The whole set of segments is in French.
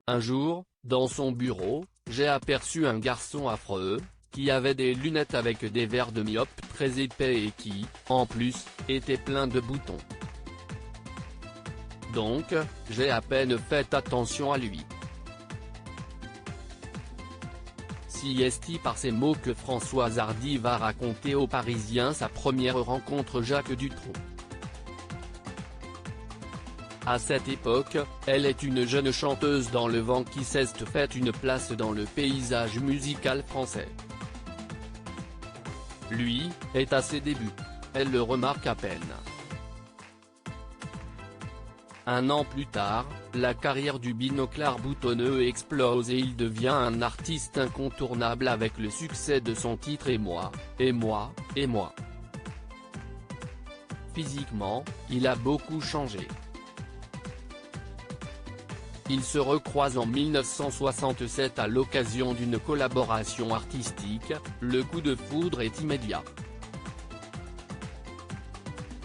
Un jour, dans son bureau, j'ai aperçu un garçon affreux, qui avait des lunettes avec des verres de myope très épais et qui, en plus, était plein de boutons. Donc, j'ai à peine fait attention à lui. Si est par ces mots que Françoise Hardy va raconter aux Parisiens sa première rencontre Jacques Dutronc. À cette époque, elle est une jeune chanteuse dans le vent qui s'est fait une place dans le paysage musical français. Lui, est à ses débuts. Elle le remarque à peine. Un an plus tard, la carrière du binoclard boutonneux explose et il devient un artiste incontournable avec le succès de son titre Et moi, et moi, et moi. Physiquement, il a beaucoup changé. Ils se recroisent en 1967 à l'occasion d'une collaboration artistique, le coup de foudre est immédiat.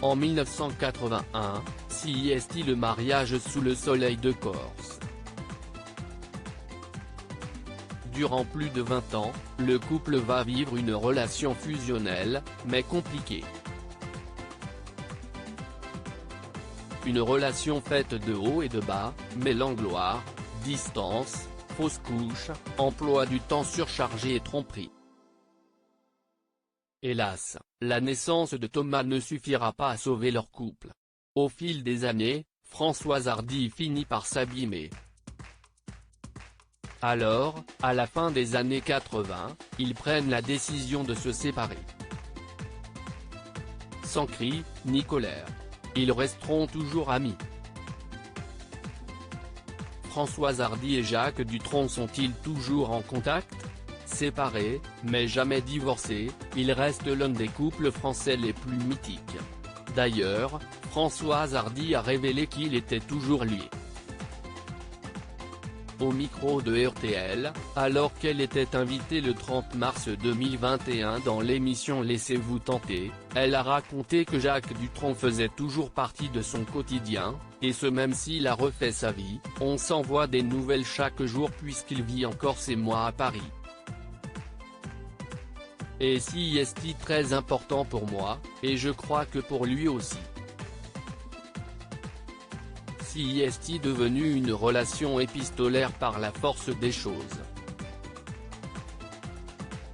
En 1981, est le mariage sous le soleil de Corse. Durant plus de 20 ans, le couple va vivre une relation fusionnelle, mais compliquée. Une relation faite de haut et de bas, mêlant gloire, distance, fausse couche, emploi du temps surchargé et tromperie. Hélas, la naissance de Thomas ne suffira pas à sauver leur couple. Au fil des années, Françoise Hardy finit par s'abîmer. Alors, à la fin des années 80, ils prennent la décision de se séparer. Sans cri, ni colère. Ils resteront toujours amis. Françoise Hardy et Jacques Dutronc sont-ils toujours en contact? Séparés, mais jamais divorcés, ils restent l'un des couples français les plus mythiques. D'ailleurs, Françoise Hardy a révélé qu'il était toujours lié. Au micro de RTL, alors qu'elle était invitée le 30 mars 2021 dans l'émission Laissez-vous tenter, elle a raconté que Jacques Dutronc faisait toujours partie de son quotidien, et ce même s'il a refait sa vie, on s'envoie des nouvelles chaque jour puisqu'il vit encore ses mois à Paris. Et si est très important pour moi, et je crois que pour lui aussi. Si est devenu une relation épistolaire par la force des choses.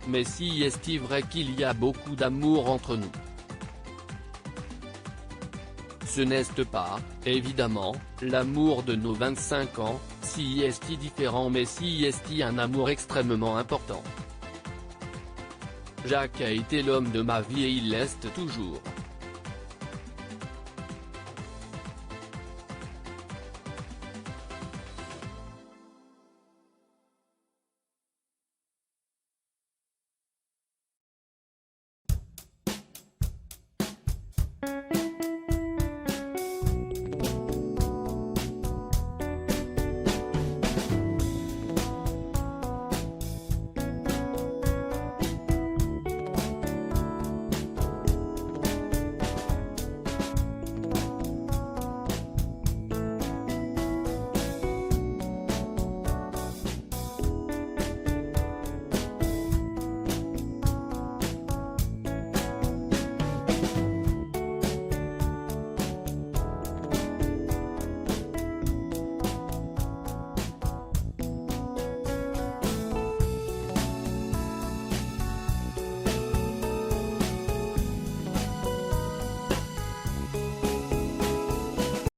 Mais si est vrai qu'il y a beaucoup d'amour entre nous. Ce n'est pas, évidemment, l'amour de nos 25 ans, si est différent mais si est un amour extrêmement important. Jacques a été l'homme de ma vie et il l'est toujours.